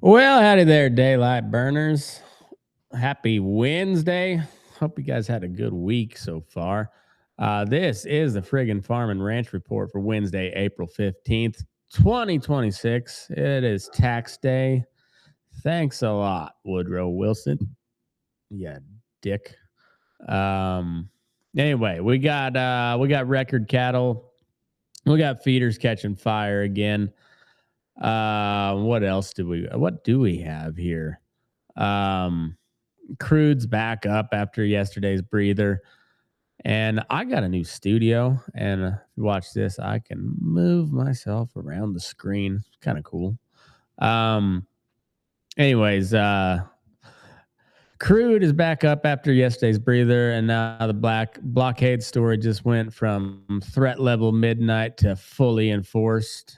Well, howdy there, daylight burners. Happy Wednesday. Hope you guys had a good week so far. This is the friggin' Farm and Ranch Report for Wednesday, April 15th, 2026. It is tax day. Thanks a lot, Woodrow Wilson. Yeah, dick. Um, anyway, we got record cattle. We got feeders catching fire again. What do we have here? Crude's back up after yesterday's breather. And I got a new studio. And if you watch this, I can move myself around the screen. Kind of cool. Um, anyways, Crude is back up after yesterday's breather, and now the blockade story just went from threat level midnight to fully enforced.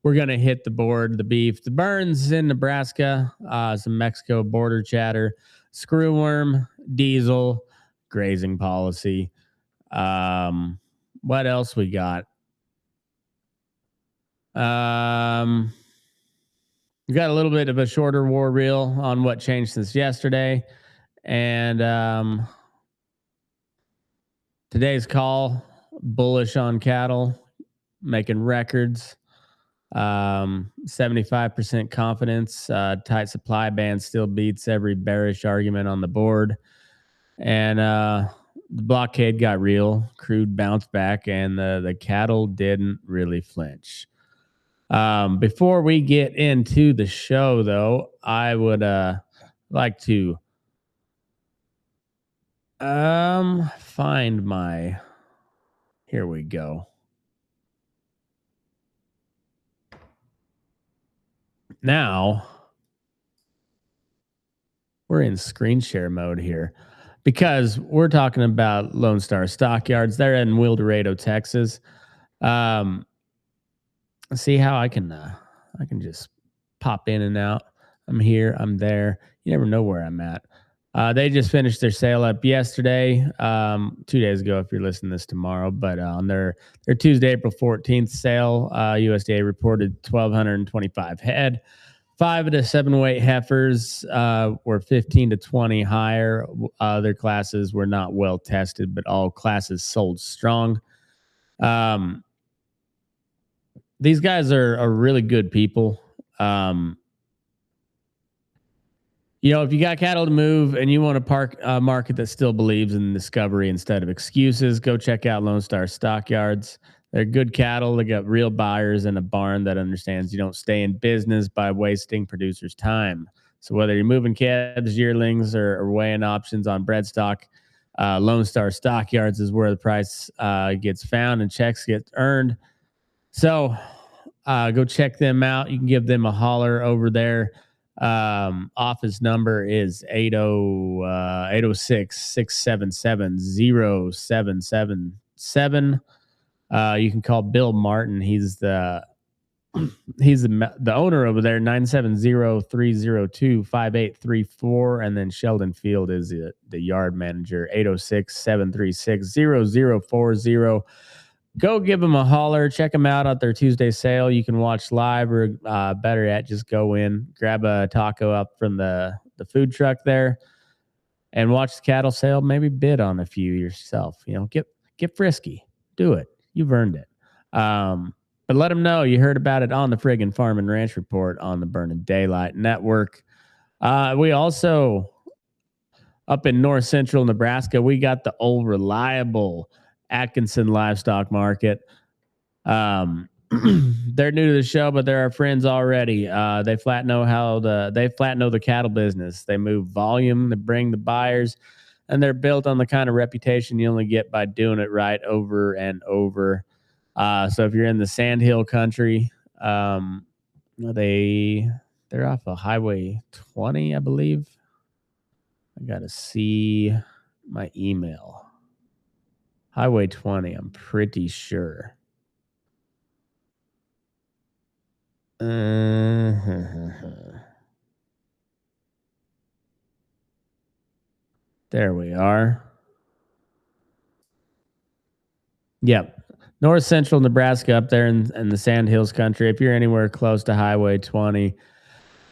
We're gonna hit the board, the beef, the burns in Nebraska, some Mexico border chatter, screwworm, diesel, grazing policy. What else we got? We got a little bit of a shorter war reel on what changed since yesterday. And today's call, bullish on cattle, making records. 75% confidence. Tight supply band still beats every bearish argument on the board. And the blockade got real. Crude bounced back, and the cattle didn't really flinch. Before we get into the show, though, I would like to find my. Here we go. Now we're in screen share mode here because we're talking about Lone Star Stockyards. They're in Wildorado, Texas. See how I can just pop in and out. I'm here, I'm there. You never know where I'm at. They just finished their sale up yesterday, 2 days ago, if you're listening to this tomorrow. But on their Tuesday, April 14th sale, USDA reported 1,225 head. 5 to 7 weight heifers were 15 to 20 higher. Other classes were not well tested, but all classes sold strong. These guys are really good people. If you got cattle to move and you want a market that still believes in discovery instead of excuses, go check out Lone Star Stockyards. They're good cattle. They got real buyers and a barn that understands you don't stay in business by wasting producers' time. So whether you're moving calves, yearlings, or weighing options on bred stock, Lone Star Stockyards is where the price gets found and checks get earned. So go check them out. You can give them a holler over there. Office number is 806-677-0777. You can call Bill Martin. He's the owner over there, 970-302-5834. And then Sheldon Field is the yard manager, 806-736-0040. Go give them a holler. Check them out at their Tuesday sale. You can watch live, or better yet, just go in, grab a taco up from the food truck there, and watch the cattle sale. Maybe bid on a few yourself. Get frisky. Do it. You've earned it. But let them know you heard about it on the friggin' Farm and Ranch Report on the Burning Daylight Network. We also, up in north central Nebraska, we got the old reliable Atkinson Livestock Market. They're new to the show, but they're our friends already. They flat know the cattle business. They move volume, they bring the buyers, and they're built on the kind of reputation you only get by doing it right over and over. So if you're in the Sandhill country, they're off of Highway 20, I believe. I gotta see my email. Highway 20, I'm pretty sure. There we are. Yep. North central Nebraska up there in the Sandhills country. If you're anywhere close to Highway 20,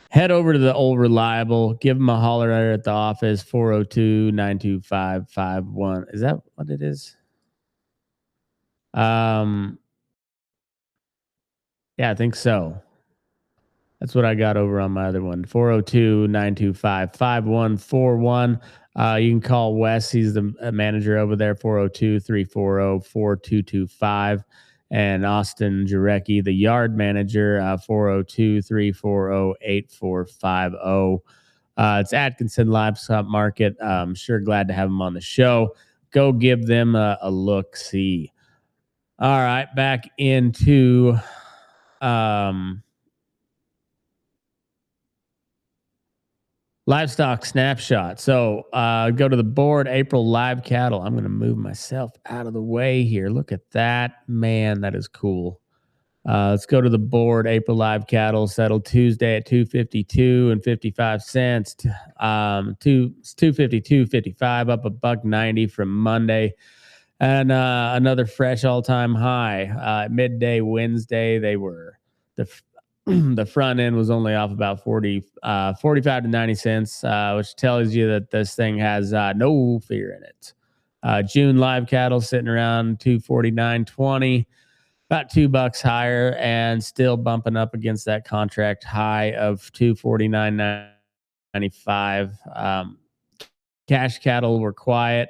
head over to the old reliable. Give them a holler at the office, 402-925-51. Is that what it is? Yeah, I think so. That's what I got over on my other one. 402-925-5141. You can call Wes. He's the manager over there, 402-340-4225. And Austin Jarecki, the yard manager, 402-340-8450. It's Atkinson Livestock Market. I'm sure glad to have him on the show. Go give them a look-see. All right, back into livestock snapshot. So go to the board, April live cattle. I'm going to move myself out of the way here. Look at that. Man, that is cool. Let's go to the board, April live cattle settled Tuesday at 252 and 55 cents. 252.55, up $1.90 from Monday. And another fresh all-time high. Midday Wednesday, they were the front end was only off about 45 to 90 cents, which tells you that this thing has no fear in it. June live cattle sitting around 249.20, about $2 higher, and still bumping up against that contract high of 249.95. Cash cattle were quiet,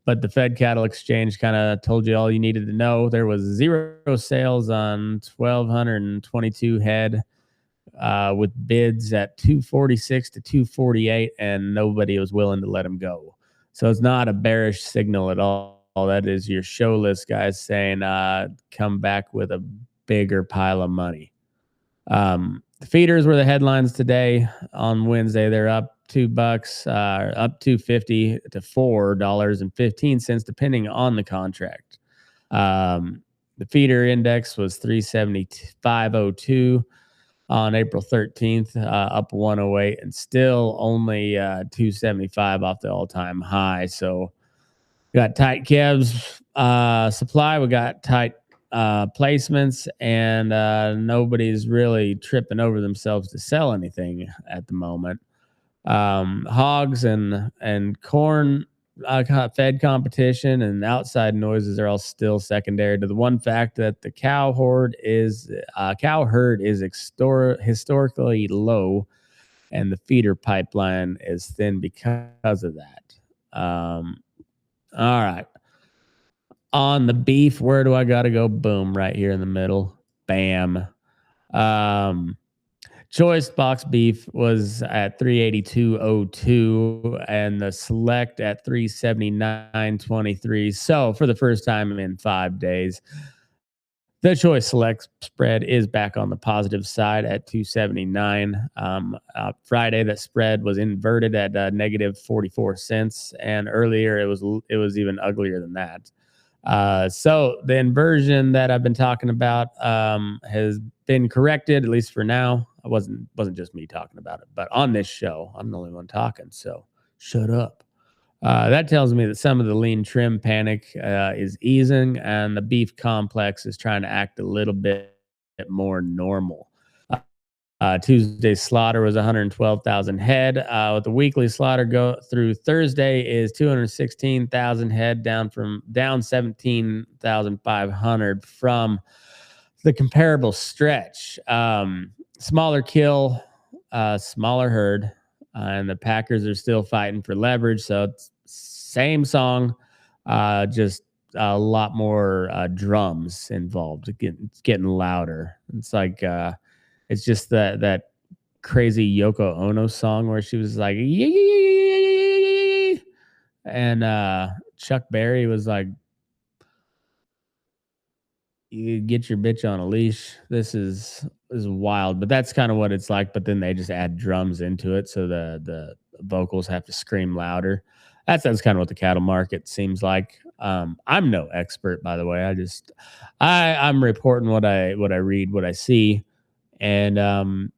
but the Fed Cattle Exchange kind of told you all you needed to know. There was 0 sales on 1,222 head, with bids at 246 to 248, and nobody was willing to let them go. So it's not a bearish signal at all. That is your show list guys saying, come back with a bigger pile of money. The feeders were the headlines today. On Wednesday, they're up $2, up $2.50 to $4.15, depending on the contract. The feeder index was 375.02 on April 13th, up 108, and still only 275 off the all-time high. So we got tight calves supply. We got tight placements, and nobody's really tripping over themselves to sell anything at the moment. Hogs and corn fed competition and outside noises are all still secondary to the one fact that the cow herd is historically low, and the feeder pipeline is thin because of that. All right. On the beef, where do I got to go? Boom, right here in the middle. Bam. Choice box beef was at 382.02 and the select at 379.23. So for the first time in 5 days, the choice select spread is back on the positive side at 279. Friday, that spread was inverted at negative 44 cents, and earlier it was even uglier than that. So the inversion that I've been talking about has been corrected, at least for now. It wasn't just me talking about it, but on this show, I'm the only one talking, so shut up. That tells me that some of the lean trim panic is easing, and the beef complex is trying to act a little bit more normal. Tuesday's slaughter was 112,000 head. With the weekly slaughter go through Thursday is 216,000 head, down 17,500 from the comparable stretch. Smaller kill, smaller herd, and the Packers are still fighting for leverage. So it's same song, just a lot more drums involved. It's getting louder. It's like it's just that crazy Yoko Ono song where she was like, yeah, yeah, yeah, yeah, yeah, yeah, yeah, and Chuck Berry was like, you get your bitch on a leash. This is wild, but that's kind of what it's like. But then they just add drums into it, so the vocals have to scream louder. That's kind of what the cattle market seems like. I'm no expert, by the way. I'm reporting what I read, what I see, and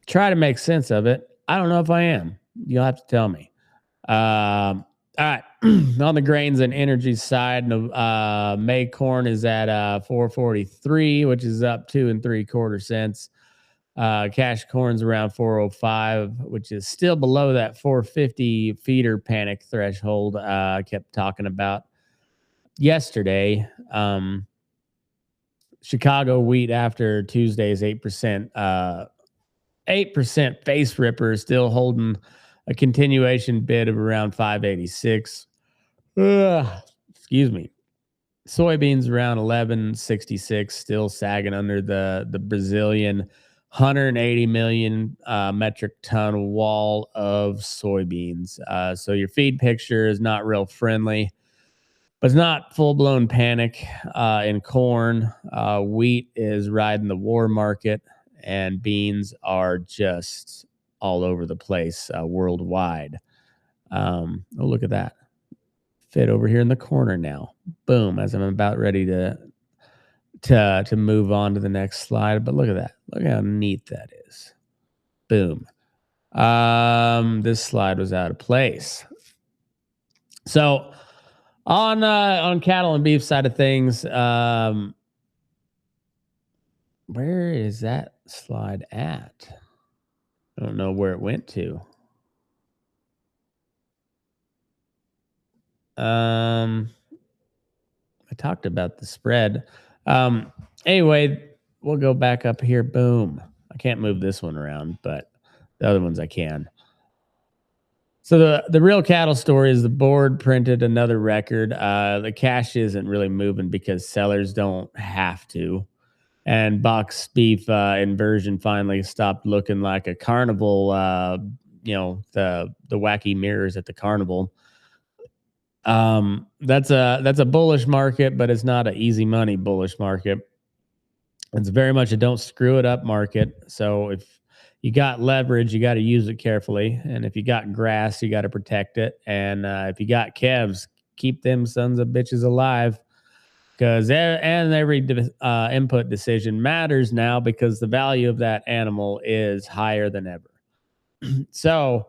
try to make sense of it. I don't know if I am. You'll have to tell me. All right. On the grains and energy side, May corn is at 443, which is up 2.75 cents. Cash corn's around 405, which is still below that 450 feeder panic threshold I kept talking about yesterday. Chicago wheat after Tuesday's 8%, 8% face ripper is still holding a continuation bid of around 586. Excuse me. Soybeans around 1166, still sagging under the Brazilian 180 million metric ton wall of soybeans. So your feed picture is not real friendly, but it's not full blown panic in corn. Wheat is riding the war market, and beans are just all over the place worldwide. Oh, look at that. Fit over here in the corner now. Boom, as I'm about ready to move on to the next slide. But look at that. Look how neat that is. Boom. This slide was out of place. So on cattle and beef side of things, where is that slide at? I don't know where it went to. I talked about the spread. Anyway, we'll go back up here. Boom. I can't move this one around, but the other ones I can. So the real cattle story is the board printed another record. The cash isn't really moving because sellers don't have to. And box beef inversion finally stopped looking like a carnival, the wacky mirrors at the carnival. That's a bullish market, but it's not an easy money bullish market. It's very much a don't screw it up market. So if you got leverage, you got to use it carefully, and if you got grass, you got to protect it. And if you got calves, keep them sons of bitches alive, because every input decision matters now because the value of that animal is higher than ever. So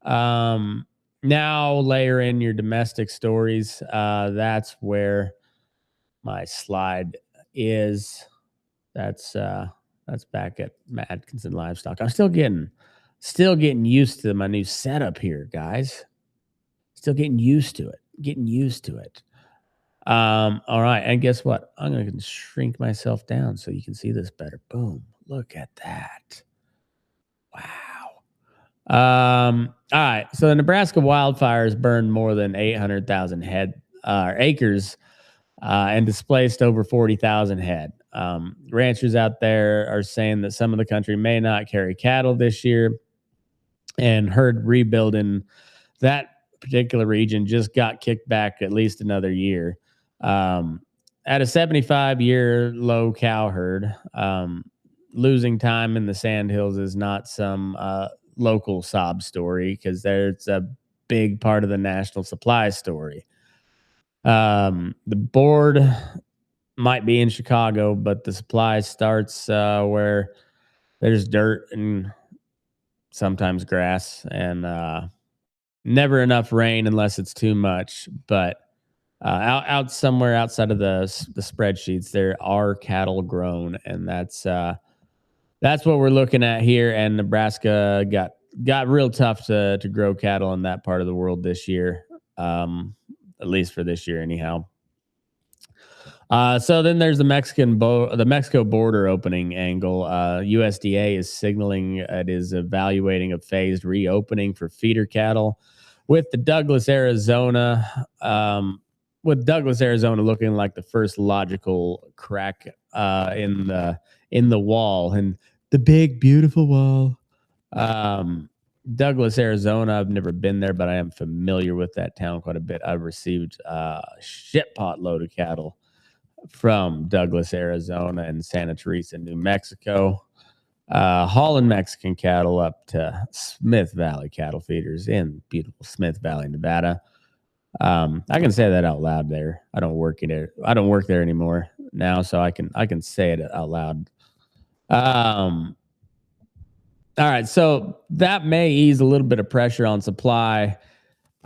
now layer in your domestic stories. That's where my slide is. That's back at Atkinson Livestock. I'm still getting used to my new setup here, guys. Still getting used to it. All right, and guess what? I'm going to shrink myself down so you can see this better. Boom! Look at that. Wow. All right. So the Nebraska wildfires burned more than 800,000 acres and displaced over 40,000 head. Ranchers out there are saying that some of the country may not carry cattle this year, and herd rebuild in that particular region just got kicked back at least another year. At a 75-year low cow herd, losing time in the Sandhills is not some local sob story, because there's a big part of the national supply story. The board might be in Chicago, but the supply starts where there's dirt and sometimes grass, and never enough rain unless it's too much. But out somewhere outside of the spreadsheets, there are cattle grown, and that's what we're looking at here. And Nebraska got real tough to grow cattle in that part of the world this year, at least for this year anyhow. So then there's the Mexico border opening angle. USDA is signaling it is evaluating a phased reopening for feeder cattle, with Douglas, Arizona. With Douglas, Arizona looking like the first logical crack in the wall, and the big beautiful wall. Douglas, Arizona. I've never been there, but I am familiar with that town quite a bit. I've received a shit pot load of cattle from Douglas, Arizona, and Santa Teresa, New Mexico, hauling Mexican cattle up to Smith Valley cattle feeders in beautiful Smith Valley, Nevada. I can say that out loud there. I don't work there anymore now, so I can say it out loud. All right, so that may ease a little bit of pressure on supply.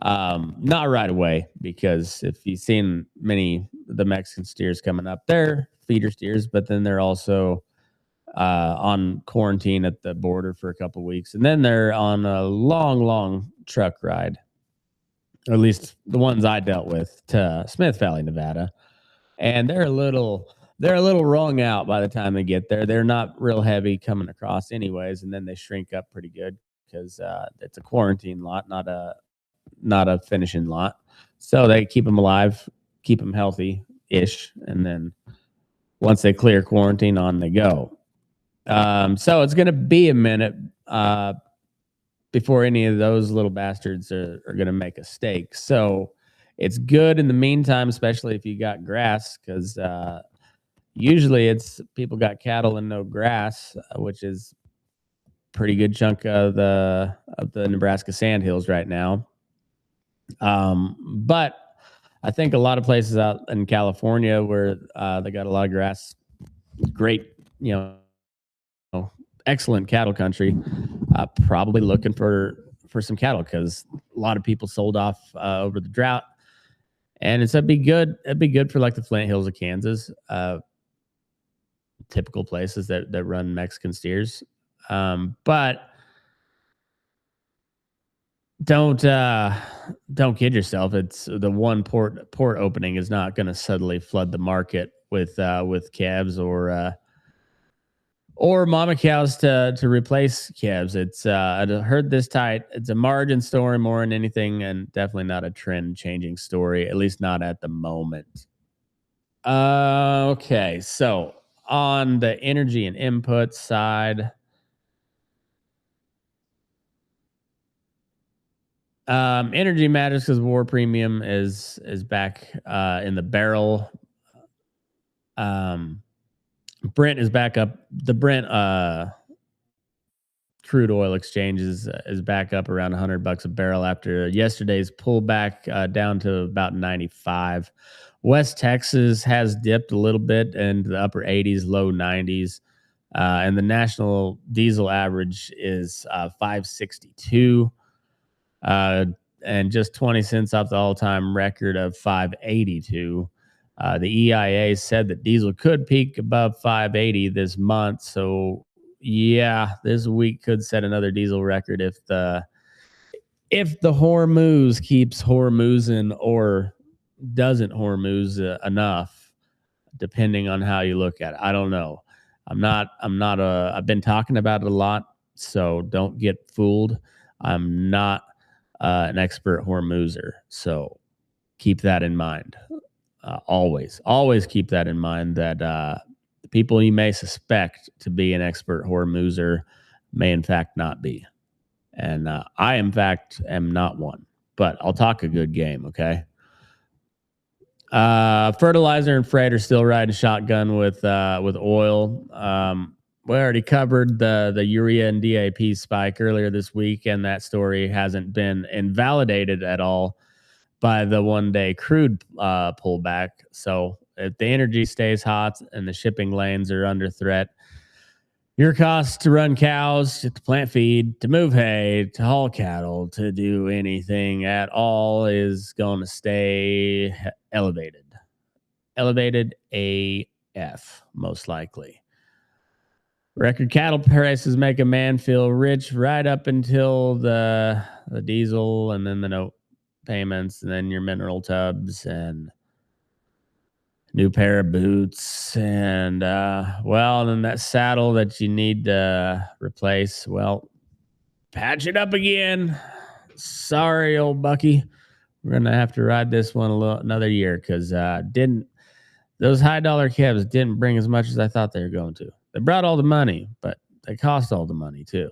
Not right away, because if you've seen many of the Mexican steers coming up, they're feeder steers, but then they're also on quarantine at the border for a couple of weeks, and then they're on a long truck ride, or at least the ones I dealt with, to Smith Valley, Nevada, and they're a little wrung out by the time they get there. They're not real heavy coming across, anyways, and then they shrink up pretty good because it's a quarantine lot, not a finishing lot. So they keep them alive, keep them healthy ish. And then once they clear quarantine, on they go. So it's going to be a minute before any of those little bastards are going to make a stake. So it's good in the meantime, especially if you got grass, because usually it's people got cattle and no grass, which is pretty good chunk of the Nebraska sandhills right now. But I think a lot of places out in California where they got a lot of grass, great, excellent cattle country, probably looking for some cattle, because a lot of people sold off over the drought, and it'd be good for like the Flint Hills of Kansas, typical places that run Mexican steers. But don't kid yourself. It's the one port opening is not going to suddenly flood the market with calves or mama cows to replace calves. It's I heard this tight. It's a margin story more than anything, and definitely not a trend changing story, at least not at the moment. Okay, so on the energy and input side, energy matters because war premium is back in the barrel. Brent is back up. The Brent crude oil exchange is back up around $100 a barrel after yesterday's pullback down to about 95. West Texas has dipped a little bit into the upper 80s, low 90s, and the national diesel average is 562. And just 20 cents off the all-time record of 582. The EIA said that diesel could peak above 580 this month. So yeah, this week could set another diesel record if the Hormuz keeps Hormuzing or doesn't Hormuz enough, depending on how you look at it. I don't know. I've been talking about it a lot, so don't get fooled. I'm not an expert Hormuzer, so keep that in mind. Always keep that in mind, that the people you may suspect to be an expert Hormuzer may in fact not be. And I, in fact, am not one, but I'll talk a good game, okay? Fertilizer and freight are still riding shotgun with oil. We already covered the urea and DAP spike earlier this week, and that story hasn't been invalidated at all by the one-day crude pullback. So if the energy stays hot and the shipping lanes are under threat, your costs to run cows, to plant feed, to move hay, to haul cattle, to do anything at all is going to stay elevated. Elevated AF, most likely. Record cattle prices make a man feel rich right up until the diesel, and then the note payments, and then your mineral tubs, and new pair of boots, and well, then that saddle that you need to replace, well, patch it up again. Sorry, old Bucky. We're gonna have to ride this one another year because didn't those high dollar calves didn't bring as much as I thought they were going to. They brought all the money, but they cost all the money too.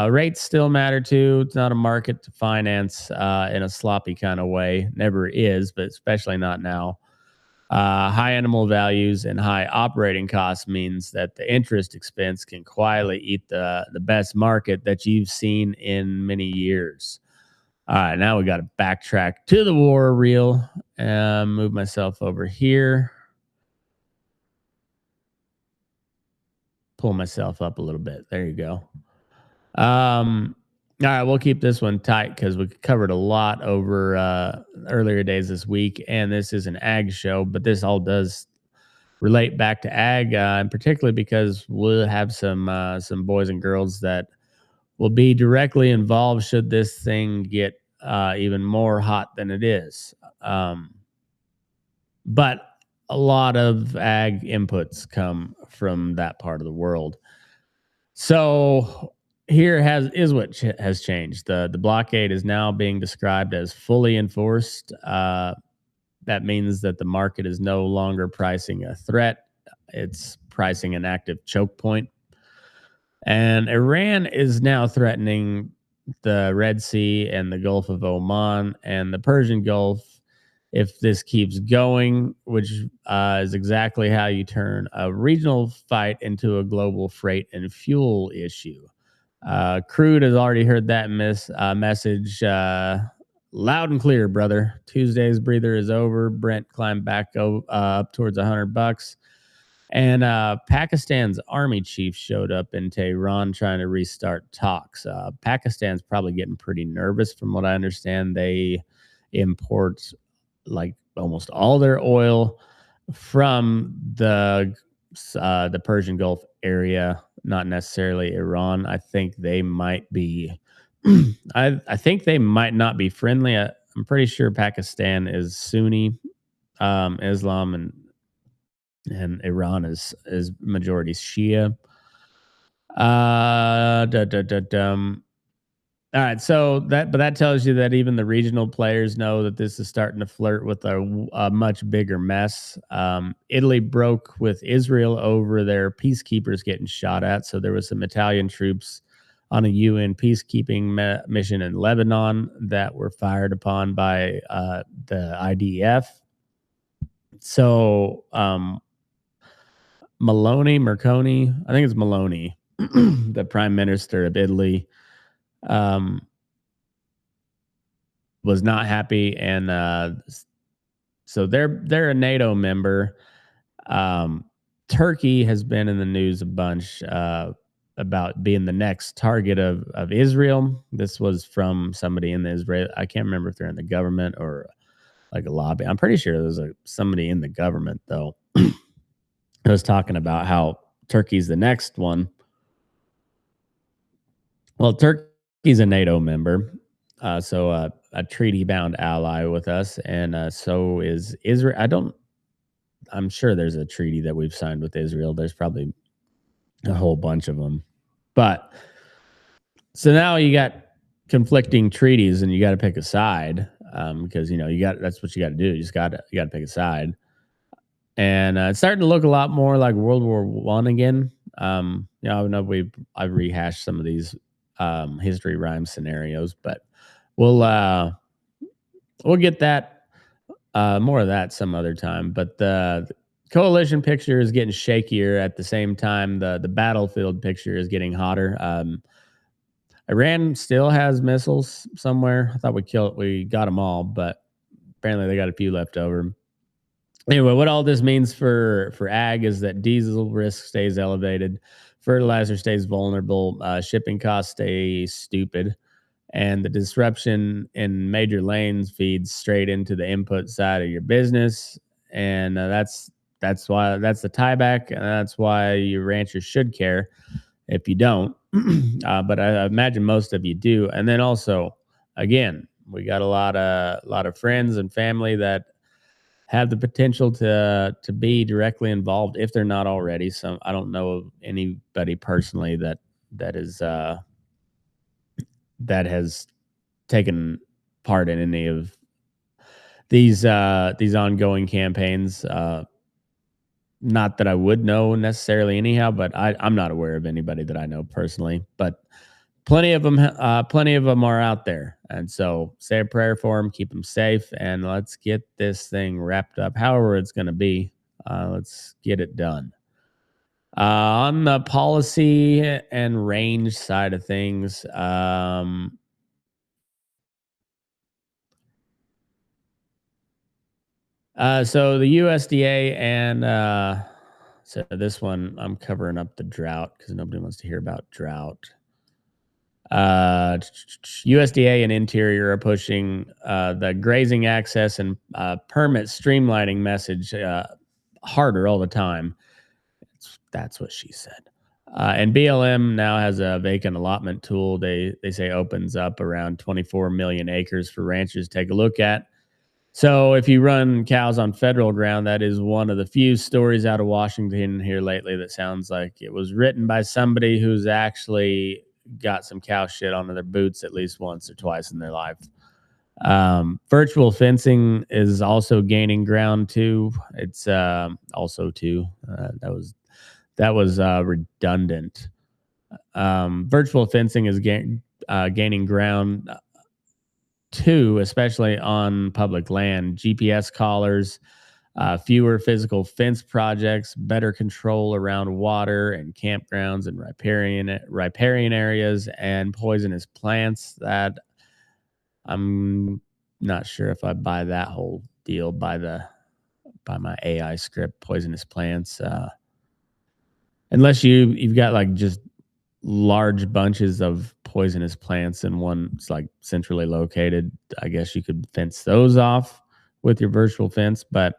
Rates still matter too. It's not a market to finance in a sloppy kind of way. Never is, but especially not now. High animal values and high operating costs means that the interest expense can quietly eat the best market that you've seen in many years. All right, now we got to backtrack to the war reel and move myself over here. Pull myself up a little bit. There you go. All right, we'll keep this one tight because we covered a lot over earlier days this week, and this is an ag show, but this all does relate back to ag, and particularly because we'll have some boys and girls that will be directly involved should this thing get even more hot than it is. But a lot of ag inputs come from that part of the world. So here is what has changed. The blockade is now being described as fully enforced. That means that the market is no longer pricing a threat; it's pricing an active choke point. And Iran is now threatening the Red Sea and the Gulf of Oman and the Persian Gulf if this keeps going, which is exactly how you turn a regional fight into a global freight and fuel issue. Crude has already heard that message loud and clear, brother. Tuesday's breather is over. Brent climbed back up towards $100. And Pakistan's army chief showed up in Tehran trying to restart talks. Pakistan's probably getting pretty nervous from what I understand. They import like almost all their oil from the Persian Gulf area, not necessarily Iran. I think they might be I think they might not be friendly. I'm pretty sure Pakistan is Sunni Islam, and Iran is majority Shia. All right, so that tells you that even the regional players know that this is starting to flirt with a much bigger mess. Italy broke with Israel over their peacekeepers getting shot at. So there was some Italian troops on a UN peacekeeping mission in Lebanon that were fired upon by the IDF. So Marconi, I think it's Maloney, the prime minister of Italy, was not happy, and so they're a NATO member. Turkey has been in the news a bunch about being the next target of Israel. This was from somebody in the Israel. I can't remember if they're in the government or like a lobby. I'm pretty sure there's somebody in the government though. I was talking about how Turkey's the next one. Well, Turkey's a NATO member, so a treaty-bound ally with us, and so is Israel. I'm sure there's a treaty that we've signed with Israel. There's probably a whole bunch of them, but so now you got conflicting treaties, and you got to pick a side because that's what you got to do. You got to pick a side. And it's starting to look a lot more like World War I again. I know I've rehashed some of these history rhyme scenarios, but we'll get that more of that some other time. But the coalition picture is getting shakier at the same time. The battlefield picture is getting hotter. Iran still has missiles somewhere. I thought we got them all, but apparently they got a few left over. Anyway, what all this means for ag is that diesel risk stays elevated, fertilizer stays vulnerable, shipping costs stay stupid, and the disruption in major lanes feeds straight into the input side of your business, and that's why that's the tieback, and that's why your ranchers should care if you don't. But I imagine most of you do, and then also, again, we got a lot of friends and family that have the potential to be directly involved if they're not already. So I don't know of anybody personally that is that has taken part in any of these ongoing campaigns. Not that I would know necessarily anyhow, but I'm not aware of anybody that I know personally. But plenty of them are out there, and so say a prayer for them, keep them safe, and let's get this thing wrapped up. However, it's going to be, let's get it done. On the policy and range side of things, so the USDA and so this one I'm covering up the drought because nobody wants to hear about drought. USDA and Interior are pushing the grazing access and permit streamlining message harder all the time. That's what she said. And BLM now has a vacant allotment tool. They say opens up around 24 million acres for ranchers to take a look at. So if you run cows on federal ground, that is one of the few stories out of Washington here lately that sounds like it was written by somebody who's actually got some cow shit onto their boots at least once or twice in their life. Virtual fencing is also gaining ground too. It's also too that was redundant. Virtual fencing is gaining ground too, especially on public land. GPS collars, fewer physical fence projects, better control around water and campgrounds and riparian areas, and poisonous plants. That I'm not sure if I buy that whole deal by my AI script, poisonous plants. Unless you've got like just large bunches of poisonous plants and one's like centrally located, I guess you could fence those off with your virtual fence. But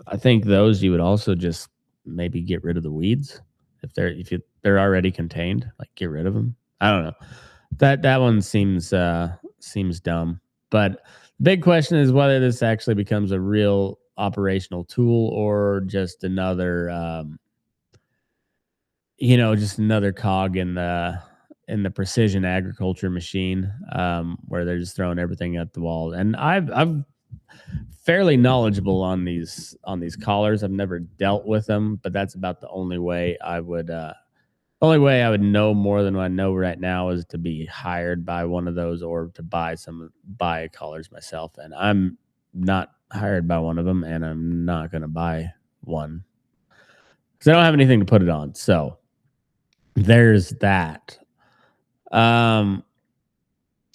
I think those you would also just maybe get rid of the weeds if they're already contained, like get rid of them. I don't know. That one seems dumb. But big question is whether this actually becomes a real operational tool or just another just another cog in the precision agriculture machine, where they're just throwing everything at the wall. And I've fairly knowledgeable on these collars. I've never dealt with them, but that's about the only way I would know more than what I know right now is to be hired by one of those or to buy collars myself. And I'm not hired by one of them, and I'm not going to buy one because I don't have anything to put it on. So there's that. All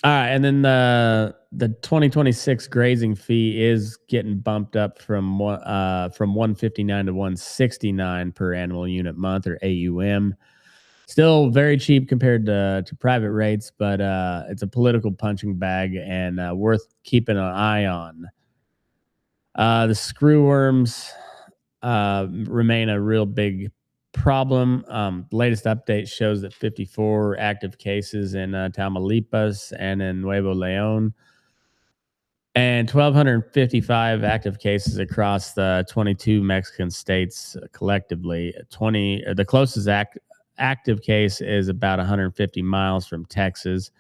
right, and then the 2026 grazing fee is getting bumped up from 159 to 169 per animal unit month, or AUM. Still very cheap compared to private rates, but it's a political punching bag and worth keeping an eye on. The screwworms remain a real big problem. The latest update shows that 54 active cases in Tamaulipas and in Nuevo Leon, and 1,255 active cases across the 22 Mexican states collectively. The closest active case is about 150 miles from Texas.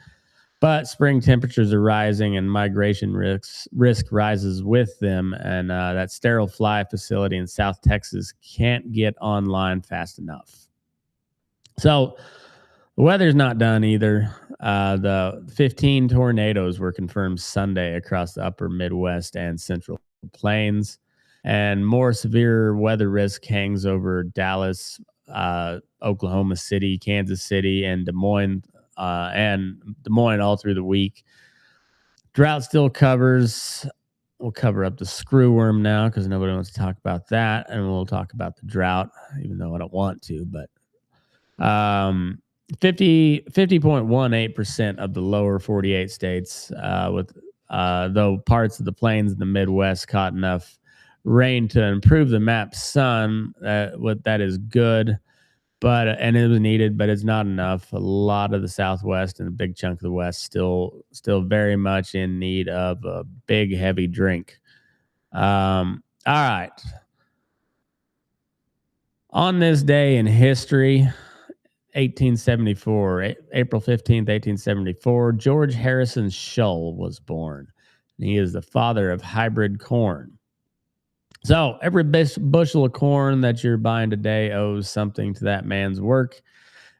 But spring temperatures are rising and migration risk rises with them. And that sterile fly facility in South Texas can't get online fast enough. So the weather's not done either. The 15 tornadoes were confirmed Sunday across the upper Midwest and Central Plains. And more severe weather risk hangs over Dallas, Oklahoma City, Kansas City, and Des Moines all through the week. Drought still covers. We'll cover up the screwworm now because nobody wants to talk about that, and we'll talk about the drought, even though I don't want to. But 50.18% of the lower 48 states, with though parts of the plains and the Midwest caught enough rain to improve the map sun. That is good. But and it was needed, but it's not enough. A lot of the Southwest and a big chunk of the West still very much in need of a big, heavy drink. All right. On this day in history, 1874, April 15th, 1874, George Harrison Shull was born. He is the father of hybrid corn. So every bushel of corn that you're buying today owes something to that man's work.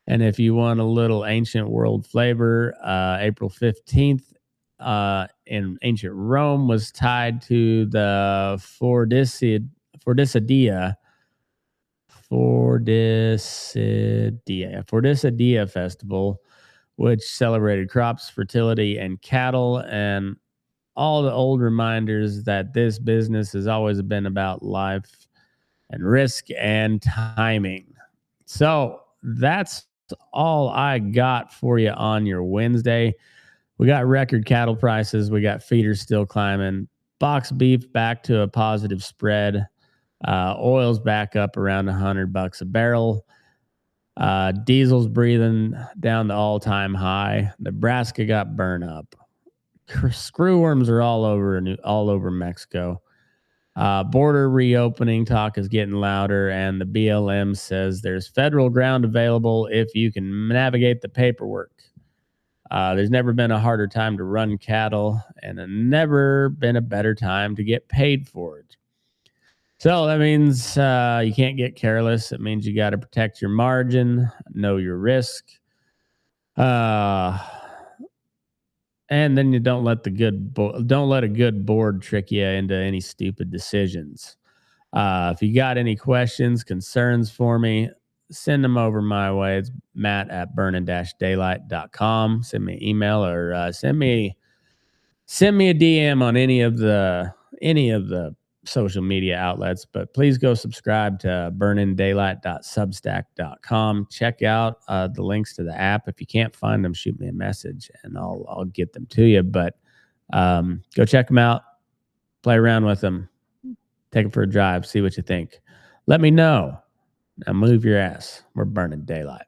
And if you want a little ancient world flavor, April 15th in ancient Rome was tied to the Fordycedia festival, which celebrated crops, fertility, and cattle, and all the old reminders that this business has always been about life and risk and timing. So that's all I got for you on your Wednesday. We got record cattle prices. We got feeders still climbing. Box beef back to a positive spread. Oil's back up around $100 a barrel. Diesel's breathing down the all-time high. Nebraska got burned up. Screwworms are all over Mexico. Border reopening talk is getting louder, and the BLM says there's federal ground available if you can navigate the paperwork. There's never been a harder time to run cattle, and never been a better time to get paid for it. So that means you can't get careless. It means you got to protect your margin, know your risk, and then you don't let a good board trick you into any stupid decisions. If you got any questions, concerns for me, send them over my way. It's matt@burning-daylight.com. Send me an email or send me a DM on any of the social media outlets, but please go subscribe to burningdaylight.substack.com. Check out the links to the app. If you can't find them, shoot me a message and I'll get them to you. But go check them out, play around with them, take them for a drive, see what you think. Let me know. Now move your ass. We're burning daylight.